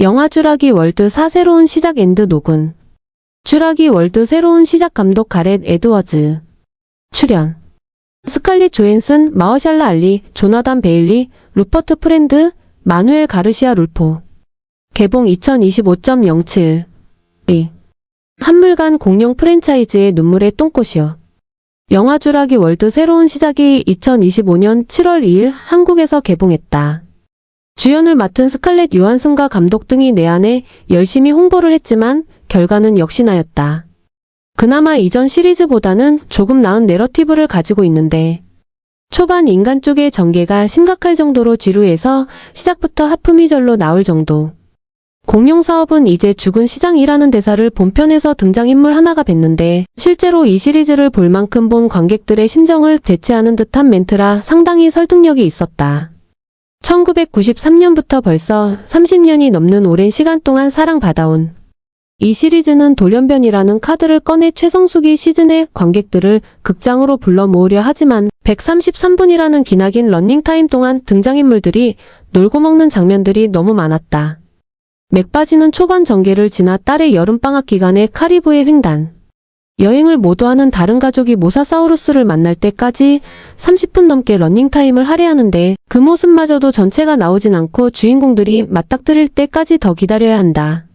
영화 쥬라기 월드 4 새로운 시작 엔드 녹음. 쥬라기 월드 새로운 시작 감독 가렛 에드워즈. 출연 스칼릿 조앤슨, 마허샬라 알리, 조나단 베일리, 루퍼트 프렌드, 마누엘 가르시아 룰포. 개봉 2025.07. 한물간 공룡 프랜차이즈의 눈물의 똥꽃이요. 영화 쥬라기 월드 새로운 시작이 2025년 7월 2일 한국에서 개봉했다. 주연을 맡은 스칼렛 요한슨과 감독 등이 내한해 열심히 홍보를 했지만 결과는 역시나였다. 그나마 이전 시리즈보다는 조금 나은 내러티브를 가지고 있는데 초반 인간 쪽의 전개가 심각할 정도로 지루해서 시작부터 하품이 절로 나올 정도. 공룡 사업은 이제 죽은 시장이라는 대사를 본편에서 등장인물 하나가 뱉는데 실제로 이 시리즈를 볼 만큼 본 관객들의 심정을 대체하는 듯한 멘트라 상당히 설득력이 있었다. 1993년부터 벌써 30년이 넘는 오랜 시간 동안 사랑받아온 이 시리즈는 돌연변이라는 카드를 꺼내 최성수기 시즌의 관객들을 극장으로 불러 모으려 하지만 133분이라는 기나긴 러닝타임 동안 등장인물들이 놀고 먹는 장면들이 너무 많았다. 맥 빠지는 초반 전개를 지나 딸의 여름방학 기간에 카리브해 횡단. 여행을 모두하는 다른 가족이 모사사우루스를 만날 때까지 30분 넘게 러닝타임을 할애하는데 그 모습마저도 전체가 나오진 않고 주인공들이 맞닥뜨릴 때까지 더 기다려야 한다.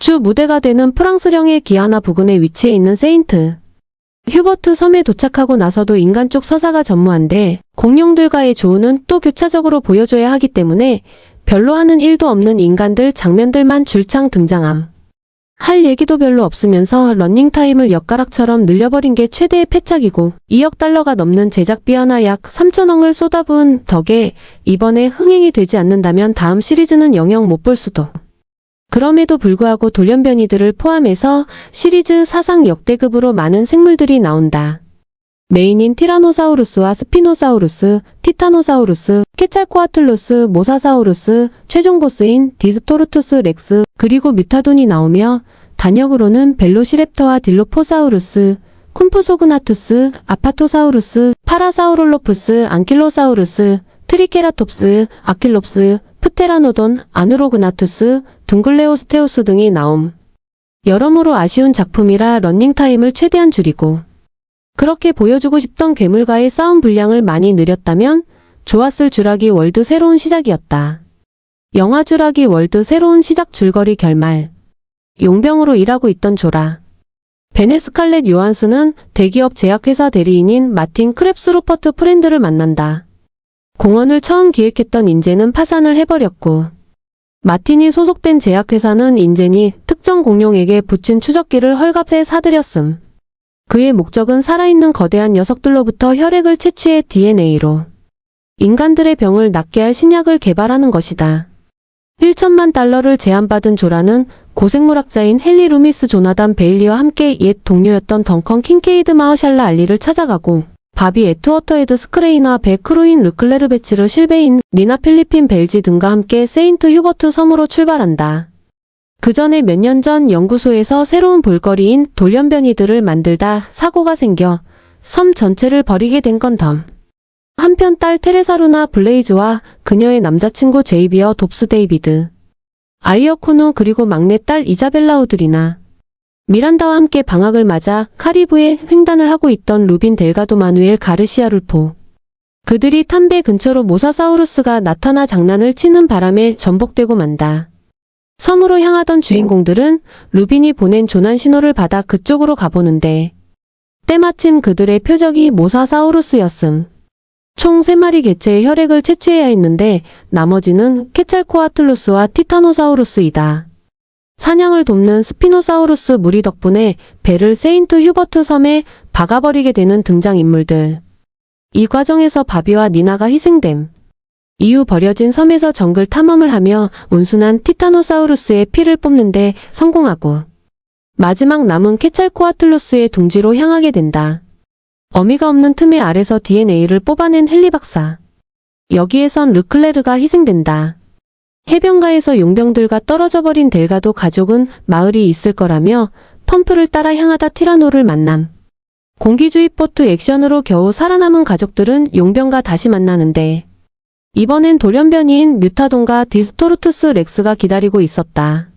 주 무대가 되는 프랑스령의 기아나 부근에 위치해 있는 세인트 휴버트 섬에 도착하고 나서도 인간 쪽 서사가 전무한데 공룡들과의 조우는 또 교차적으로 보여줘야 하기 때문에 별로 하는 일도 없는 인간들 장면들만 줄창 등장함. 할 얘기도 별로 없으면서 러닝타임을 엿가락처럼 늘려버린 게 최대의 패착이고 2억 달러가 넘는 제작비 하나 약 3천억을 쏟아부은 덕에 이번에 흥행이 되지 않는다면 다음 시리즈는 영영 못 볼 수도. 그럼에도 불구하고 돌연변이들을 포함해서 시리즈 사상 역대급으로 많은 생물들이 나온다. 메인인 티라노사우루스와 스피노사우루스, 티타노사우루스, 케찰코아틀루스, 모사사우루스, 최종 보스인 디스토르투스 렉스, 그리고 뮤타돈이 나오며 단역으로는 벨로시랩터와 딜로포사우루스, 쿰프소그나투스, 아파토사우루스, 파라사우롤로푸스, 안킬로사우루스, 트리케라톱스, 아킬롭스, 프테라노돈, 아누로그나투스, 둥글레오스테우스 등이 나옴. 여러모로 아쉬운 작품이라 러닝타임을 최대한 줄이고 그렇게 보여주고 싶던 괴물과의 싸움 분량을 많이 늘렸다면 좋았을 쥬라기 월드 새로운 시작이었다. 영화 쥬라기 월드 새로운 시작 줄거리 결말. 용병으로 일하고 있던 조라. 벤의 스칼렛 요한슨은 대기업 제약회사 대리인인 마틴 크랩스 루퍼트 프렌드를 만난다. 공원을 처음 기획했던 인젠은 파산을 해버렸고 마틴이 소속된 제약회사는 인젠이 특정 공룡에게 붙인 추적기를 헐값에 사들였음. 그의 목적은 살아있는 거대한 녀석들로부터 혈액을 채취해 DNA로 인간들의 병을 낫게 할 신약을 개발하는 것이다. 1천만 달러를 제안받은 조라는 고생물학자인 헨리 루미스 조나단 베일리와 함께 옛 동료였던 덩컨 킨케이드 마허샬라 알리를 찾아가고 바비 에트워터헤드 스크레이나 배 크루인 르클레르 베츠르 실베인, 니나 필리핀 벨지 등과 함께 세인트 휴버트 섬으로 출발한다. 그 전에 몇 년 전 연구소에서 새로운 볼거리인 돌연변이들을 만들다 사고가 생겨 섬 전체를 버리게 된 건 덤. 한편 딸 테레사 루나 블레이즈와 그녀의 남자친구 제이비어 돕스 데이비드, 아이어 코누 그리고 막내딸 이자벨라 우드리나, 미란다와 함께 방학을 맞아 카리브해 횡단을 하고 있던 루빈 델가도 마누엘 가르시아 룰포. 그들이 탄 배 근처로 모사사우루스가 나타나 장난을 치는 바람에 전복되고 만다. 섬으로 향하던 주인공들은 루빈이 보낸 조난 신호를 받아 그쪽으로 가보는데 때마침 그들의 표적이 모사사우루스였음. 총 3마리 개체의 혈액을 채취해야 했는데 나머지는 케찰코아틀루스와 티타노사우루스이다. 사냥을 돕는 스피노사우루스 무리 덕분에 배를 세인트 휴버트 섬에 박아버리게 되는 등장인물들. 이 과정에서 바비와 니나가 희생됨. 이후 버려진 섬에서 정글 탐험을 하며 온순한 티타노사우루스의 피를 뽑는데 성공하고 마지막 남은 케찰코아틀루스의 둥지로 향하게 된다. 어미가 없는 틈의 아래서 DNA를 뽑아낸 헨리 박사. 여기에선 르클레르가 희생된다. 해변가에서 용병들과 떨어져 버린 델가도 가족은 마을이 있을 거라며 펌프를 따라 향하다 티라노를 만남. 공기주의 보트 액션으로 겨우 살아남은 가족들은 용병과 다시 만나는데 이번엔 돌연변이인 뮤타돈과 디스토르투스 렉스가 기다리고 있었다.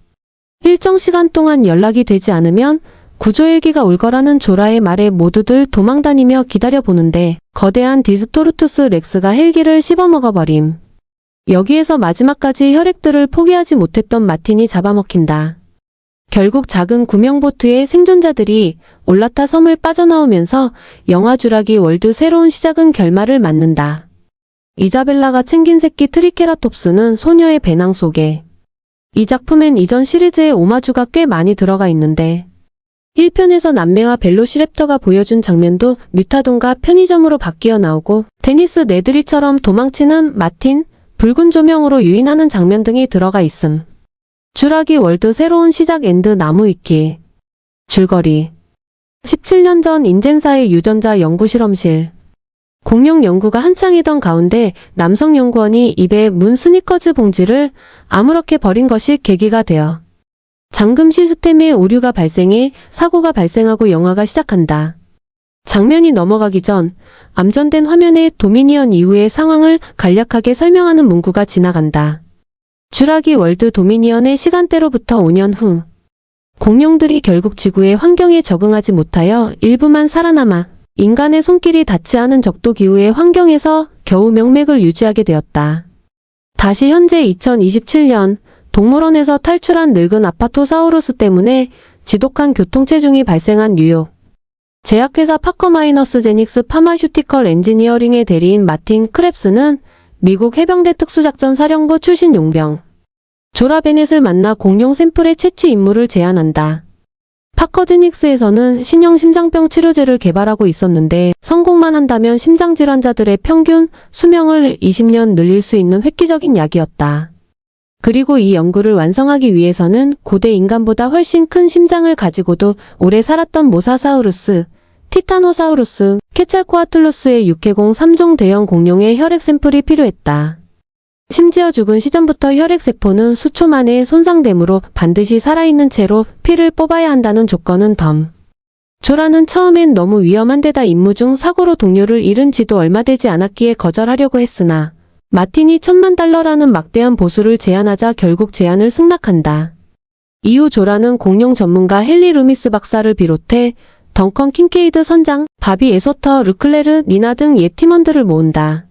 일정 시간 동안 연락이 되지 않으면 구조헬기가 올 거라는 조라의 말에 모두들 도망다니며 기다려보는데 거대한 디스토르투스 렉스가 헬기를 씹어먹어버림. 여기에서 마지막까지 혈액들을 포기하지 못했던 마틴이 잡아먹힌다. 결국 작은 구명보트의 생존자들이 올라타 섬을 빠져나오면서 영화 쥬라기 월드 새로운 시작은 결말을 맞는다. 이자벨라가 챙긴 새끼 트리케라톱스는 소녀의 배낭 속에. 이 작품엔 이전 시리즈의 오마주가 꽤 많이 들어가 있는데 1편에서 남매와 벨로시랩터가 보여준 장면도 뮤타돈과 편의점으로 바뀌어 나오고 데니스 네드리처럼 도망치는 마틴, 붉은 조명으로 유인하는 장면 등이 들어가 있음. 쥬라기 월드 새로운 시작 엔드 나무 위키. 줄거리 17년 전 인젠사의 유전자 연구실험실. 공룡 연구가 한창이던 가운데 남성 연구원이 입에 문 스니커즈 봉지를 아무렇게 버린 것이 계기가 되어 잠금 시스템에 오류가 발생해 사고가 발생하고 영화가 시작한다. 장면이 넘어가기 전 암전된 화면에 도미니언 이후의 상황을 간략하게 설명하는 문구가 지나간다. 쥬라기 월드 도미니언의 시간대로부터 5년 후 공룡들이 결국 지구의 환경에 적응하지 못하여 일부만 살아남아 인간의 손길이 닿지 않은 적도 기후의 환경에서 겨우 명맥을 유지하게 되었다. 다시 현재 2027년 동물원에서 탈출한 늙은 아파토사우루스 때문에 지독한 교통체중이 발생한 뉴욕. 제약회사 파커마이너스 제닉스 파마슈티컬 엔지니어링의 대리인 마틴 크랩스는 미국 해병대 특수작전 사령부 출신 용병 조라 베넷을 만나 공룡 샘플의 채취 임무를 제안한다. 파커제닉스에서는 신형 심장병 치료제를 개발하고 있었는데 성공만 한다면 심장질환자들의 평균 수명을 20년 늘릴 수 있는 획기적인 약이었다. 그리고 이 연구를 완성하기 위해서는 고대 인간보다 훨씬 큰 심장을 가지고도 오래 살았던 모사사우루스, 티타노사우루스, 케찰코아틀루스의 육해공 3종 대형 공룡의 혈액 샘플이 필요했다. 심지어 죽은 시점부터 혈액세포는 수초 만에 손상되므로 반드시 살아있는 채로 피를 뽑아야 한다는 조건은 덤. 조라는 처음엔 너무 위험한 데다 임무 중 사고로 동료를 잃은 지도 얼마 되지 않았기에 거절하려고 했으나 마틴이 $10,000,000라는 막대한 보수를 제안하자 결국 제안을 승낙한다. 이후 조라는 공룡 전문가 헨리 루미스 박사를 비롯해 덩컨 킹케이드 선장, 바비 에소터, 르클레르, 니나 등 옛 팀원들을 모은다.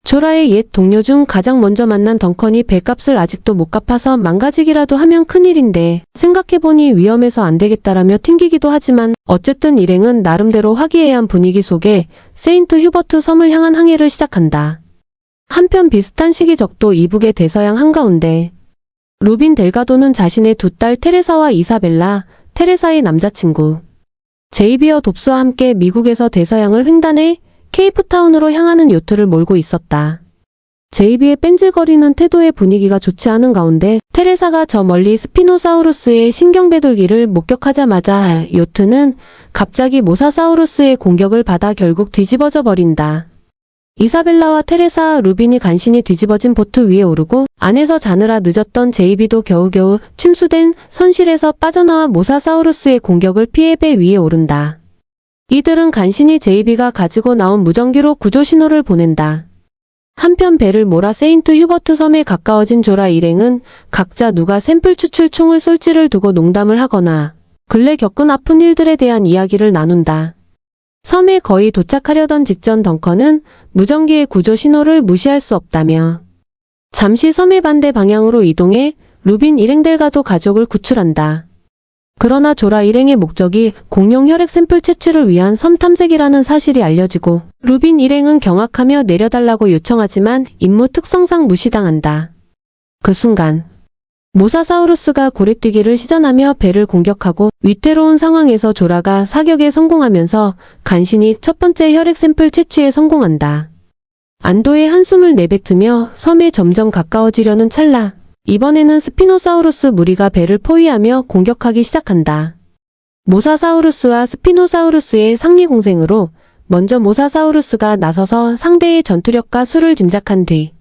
조라의 옛 동료 중 가장 먼저 만난 덩컨이 배값을 아직도 못 갚아서 망가지기라도 하면 큰일인데 생각해보니 위험해서 안 되겠다라며 튕기기도 하지만 어쨌든 일행은 나름대로 화기애애한 분위기 속에 세인트 휴버트 섬을 향한 항해를 시작한다. 한편 비슷한 시기 적도 이북의 대서양 한가운데 루빈 델가도는 자신의 두 딸 테레사와 이사벨라, 테레사의 남자친구 제이비어 돕스와 함께 미국에서 대서양을 횡단해 케이프타운으로 향하는 요트를 몰고 있었다. 제이비의 뺀질거리는 태도의 분위기가 좋지 않은 가운데 테레사가 저 멀리 스피노사우루스의 신경배돌기를 목격하자마자 요트는 갑자기 모사사우루스의 공격을 받아 결국 뒤집어져 버린다. 이사벨라와 테레사, 루빈이 간신히 뒤집어진 보트 위에 오르고 안에서 자느라 늦었던 제이비도 겨우겨우 침수된 선실에서 빠져나와 모사사우루스의 공격을 피해 배 위에 오른다. 이들은 간신히 제이비가 가지고 나온 무전기로 구조 신호를 보낸다. 한편 배를 몰아 세인트 휴버트 섬에 가까워진 조라 일행은 각자 누가 샘플 추출 총을 쏠지를 두고 농담을 하거나 근래 겪은 아픈 일들에 대한 이야기를 나눈다. 섬에 거의 도착하려던 직전 덩컨은 무전기의 구조 신호를 무시할 수 없다며 잠시 섬의 반대 방향으로 이동해 루빈 일행들과도 가족을 구출한다. 그러나 조라 일행의 목적이 공룡 혈액 샘플 채취를 위한 섬 탐색이라는 사실이 알려지고 루빈 일행은 경악하며 내려달라고 요청하지만 임무 특성상 무시당한다. 그 순간 모사사우루스가 고래뛰기를 시전하며 배를 공격하고 위태로운 상황에서 조라가 사격에 성공하면서 간신히 첫 번째 혈액 샘플 채취에 성공한다. 안도의 한숨을 내뱉으며 섬에 점점 가까워지려는 찰나 이번에는 스피노사우루스 무리가 배를 포위하며 공격하기 시작한다. 모사사우루스와 스피노사우루스의 상리공생으로 먼저 모사사우루스가 나서서 상대의 전투력과 수를 짐작한 뒤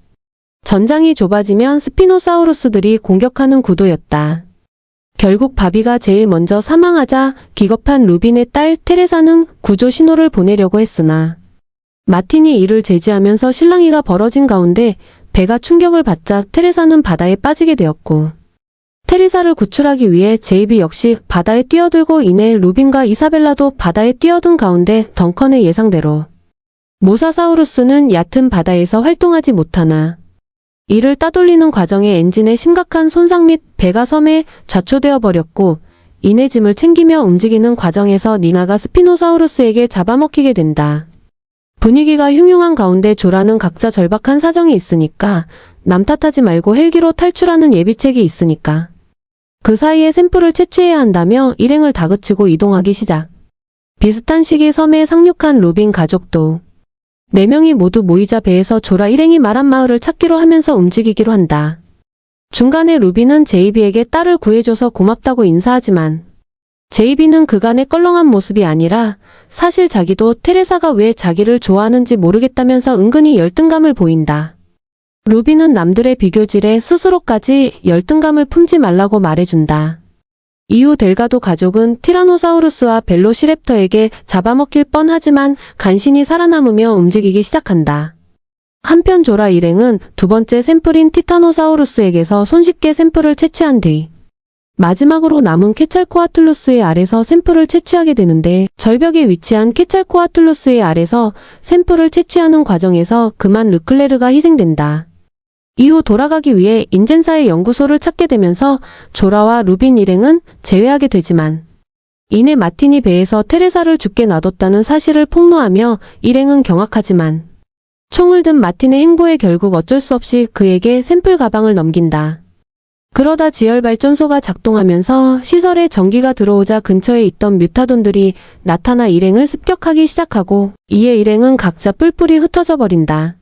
전장이 좁아지면 스피노사우루스들이 공격하는 구도였다. 결국 바비가 제일 먼저 사망하자 기겁한 루빈의 딸 테레사는 구조 신호를 보내려고 했으나 마틴이 이를 제지하면서 실랑이가 벌어진 가운데 배가 충격을 받자 테레사는 바다에 빠지게 되었고, 테레사를 구출하기 위해 제이비 역시 바다에 뛰어들고 이내 루빈과 이사벨라도 바다에 뛰어든 가운데 덩컨의 예상대로 모사사우루스는 얕은 바다에서 활동하지 못하나 이를 따돌리는 과정에 엔진에 심각한 손상 및 배가 섬에 좌초되어 버렸고, 이내 짐을 챙기며 움직이는 과정에서 니나가 스피노사우루스에게 잡아먹히게 된다. 분위기가 흉흉한 가운데 조라는 각자 절박한 사정이 있으니까 남 탓하지 말고 헬기로 탈출하는 예비책이 있으니까 그 사이에 샘플을 채취해야 한다며 일행을 다그치고 이동하기 시작. 비슷한 시기 섬에 상륙한 루빈 가족도 4명이 모두 모이자 배에서 조라 일행이 말한 마을을 찾기로 하면서 움직이기로 한다. 중간에 루빈은 제이비에게 딸을 구해줘서 고맙다고 인사하지만 제이비는 그간의 껄렁한 모습이 아니라 사실 자기도 테레사가 왜 자기를 좋아하는지 모르겠다면서 은근히 열등감을 보인다. 루빈은 남들의 비교질에 스스로까지 열등감을 품지 말라고 말해준다. 이후 델가도 가족은 티라노사우루스와 벨로시랩터에게 잡아먹힐 뻔하지만 간신히 살아남으며 움직이기 시작한다. 한편 조라 일행은 두 번째 샘플인 티타노사우루스에게서 손쉽게 샘플을 채취한 뒤 마지막으로 남은 케찰코아틀루스의 알에서 샘플을 채취하게 되는데, 절벽에 위치한 케찰코아틀루스의 알에서 샘플을 채취하는 과정에서 그만 르클레르가 희생된다. 이후 돌아가기 위해 인젠사의 연구소를 찾게 되면서 조라와 루빈 일행은 제외하게 되지만, 이내 마틴이 배에서 테레사를 죽게 놔뒀다는 사실을 폭로하며 일행은 경악하지만 총을 든 마틴의 행보에 결국 어쩔 수 없이 그에게 샘플 가방을 넘긴다. 그러다 지열발전소가 작동하면서 시설에 전기가 들어오자 근처에 있던 뮤타돈들이 나타나 일행을 습격하기 시작하고, 이에 일행은 각자 뿔뿔이 흩어져 버린다.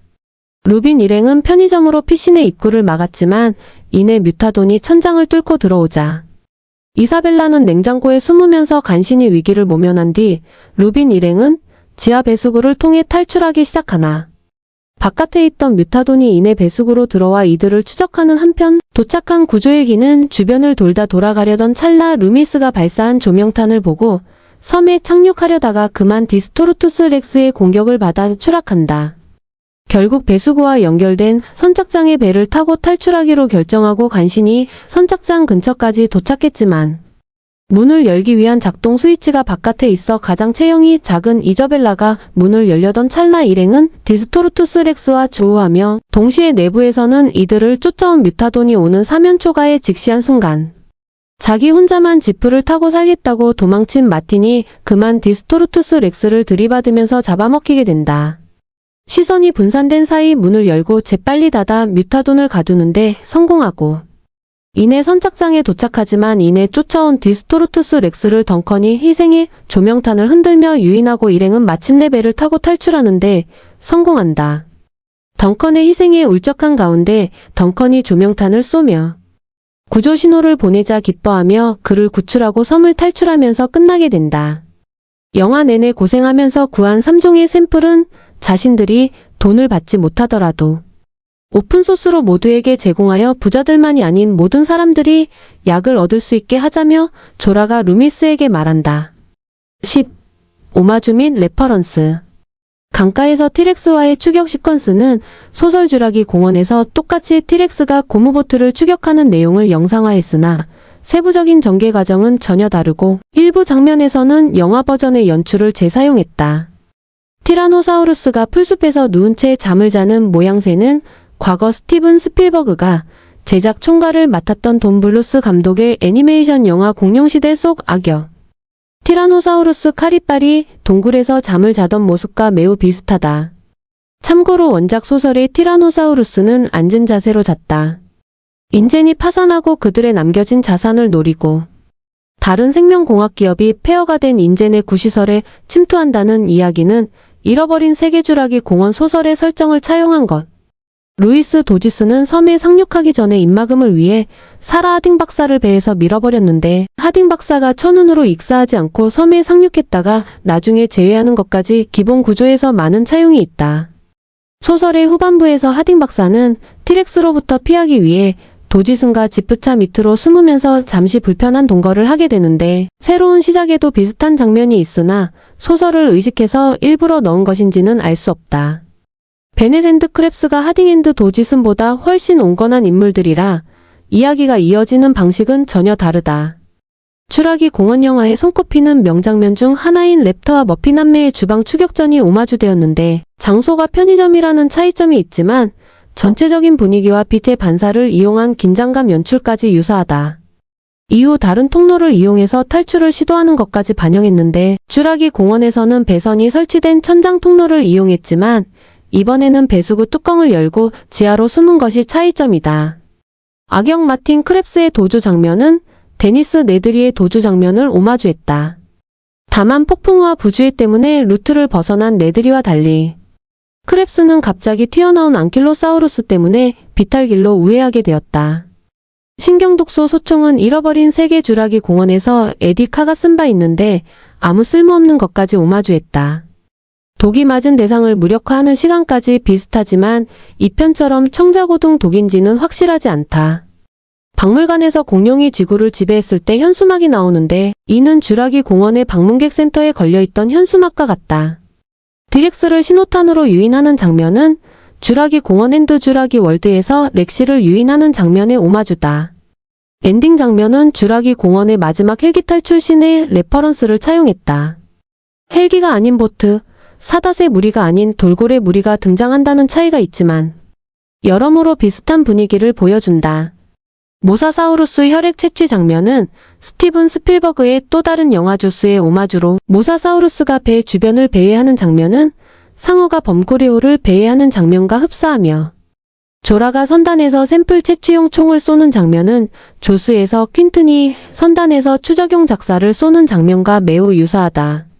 루빈 일행은 편의점으로 피신의 입구를 막았지만 이내 뮤타돈이 천장을 뚫고 들어오자 이사벨라는 냉장고에 숨으면서 간신히 위기를 모면한 뒤 루빈 일행은 지하 배수구를 통해 탈출하기 시작하나, 바깥에 있던 뮤타돈이 이내 배수구로 들어와 이들을 추적하는 한편 도착한 구조헬기는 주변을 돌다 돌아가려던 찰나 루미스가 발사한 조명탄을 보고 섬에 착륙하려다가 그만 디스토르투스 렉스의 공격을 받아 추락한다. 결국 배수구와 연결된 선착장의 배를 타고 탈출하기로 결정하고 간신히 선착장 근처까지 도착했지만 문을 열기 위한 작동 스위치가 바깥에 있어 가장 체형이 작은 이저벨라가 문을 열려던 찰나 일행은 디스토르투스 렉스와 조우하며 동시에 내부에서는 이들을 쫓아온 뮤타돈이 오는 사면초가에 직시한 순간 자기 혼자만 지프를 타고 살겠다고 도망친 마틴이 그만 디스토르투스 렉스를 들이받으면서 잡아먹히게 된다. 시선이 분산된 사이 문을 열고 재빨리 닫아 뮤타돈을 가두는데 성공하고, 이내 선착장에 도착하지만 이내 쫓아온 디스토르투스 렉스를 덩컨이 희생해 조명탄을 흔들며 유인하고 일행은 마침내 배를 타고 탈출하는데 성공한다. 덩컨의 희생에 울적한 가운데 덩컨이 조명탄을 쏘며 구조 신호를 보내자 기뻐하며 그를 구출하고 섬을 탈출하면서 끝나게 된다. 영화 내내 고생하면서 구한 3종의 샘플은 자신들이 돈을 받지 못하더라도 오픈소스로 모두에게 제공하여 부자들만이 아닌 모든 사람들이 약을 얻을 수 있게 하자며 조라가 루미스에게 말한다. 10. 오마주 및 레퍼런스. 강가에서 티렉스와의 추격 시퀀스는 소설 주라기 공원에서 똑같이 티렉스가 고무보트를 추격하는 내용을 영상화했으나 세부적인 전개 과정은 전혀 다르고 일부 장면에서는 영화 버전의 연출을 재사용했다. 티라노사우루스가 풀숲에서 누운 채 잠을 자는 모양새는 과거 스티븐 스필버그가 제작 총괄을 맡았던 돈 블루스 감독의 애니메이션 영화 공룡시대 속 악역 티라노사우루스 카리빨이 동굴에서 잠을 자던 모습과 매우 비슷하다. 참고로 원작 소설의 티라노사우루스는 앉은 자세로 잤다. 인젠이 파산하고 그들의 남겨진 자산을 노리고 다른 생명공학 기업이 폐허가 된 인젠의 구시설에 침투한다는 이야기는 잃어버린 세계주라기 공원 소설의 설정을 차용한 것. 루이스 도지스는 섬에 상륙하기 전에 입막음을 위해 사라 하딩 박사를 배에서 밀어버렸는데 하딩 박사가 천운으로 익사하지 않고 섬에 상륙했다가 나중에 제외하는 것까지 기본 구조에서 많은 차용이 있다. 소설의 후반부에서 하딩 박사는 티렉스로부터 피하기 위해 도지슨과 지프차 밑으로 숨으면서 잠시 불편한 동거를 하게 되는데 새로운 시작에도 비슷한 장면이 있으나 소설을 의식해서 일부러 넣은 것인지는 알 수 없다. 베넷 앤드 크랩스가 하딩 앤드 도지슨보다 훨씬 온건한 인물들이라 이야기가 이어지는 방식은 전혀 다르다. 추락이 공원 영화에 손꼽히는 명장면 중 하나인 랩터와 머피 남매의 주방 추격전이 오마주되었는데 장소가 편의점이라는 차이점이 있지만 전체적인 분위기와 빛의 반사를 이용한 긴장감 연출까지 유사하다. 이후 다른 통로를 이용해서 탈출을 시도하는 것까지 반영했는데 추락이 공원에서는 배선이 설치된 천장 통로를 이용했지만 이번에는 배수구 뚜껑을 열고 지하로 숨은 것이 차이점이다. 악역 마틴 크랩스의 도주 장면은 데니스 네드리의 도주 장면을 오마주했다. 다만 폭풍우와 부주의 때문에 루트를 벗어난 네드리와 달리 크랩스는 갑자기 튀어나온 앙킬로사우루스 때문에 비탈길로 우회하게 되었다. 신경독소 소총은 잃어버린 세계 주라기 공원에서 에디카가 쓴 바 있는데 아무 쓸모없는 것까지 오마주했다. 독이 맞은 대상을 무력화하는 시간까지 비슷하지만 이 편처럼 청자고등 독인지는 확실하지 않다. 박물관에서 공룡이 지구를 지배했을 때 현수막이 나오는데 이는 주라기 공원의 방문객 센터에 걸려있던 현수막과 같다. 드렉스를 신호탄으로 유인하는 장면은 주라기 공원 앤드 주라기 월드에서 렉시를 유인하는 장면의 오마주다. 엔딩 장면은 주라기 공원의 마지막 헬기 탈출 씬의 레퍼런스를 차용했다. 헬기가 아닌 보트, 사닷의 무리가 아닌 돌고래 무리가 등장한다는 차이가 있지만 여러모로 비슷한 분위기를 보여준다. 모사사우루스 혈액 채취 장면은 스티븐 스필버그의 또 다른 영화 조스의 오마주로 모사사우루스가 배 주변을 배회하는 장면은 상어가 범고레오를 배회하는 장면과 흡사하며 조라가 선단에서 샘플 채취용 총을 쏘는 장면은 조스에서 퀸튼이 선단에서 추적용 작사를 쏘는 장면과 매우 유사하다.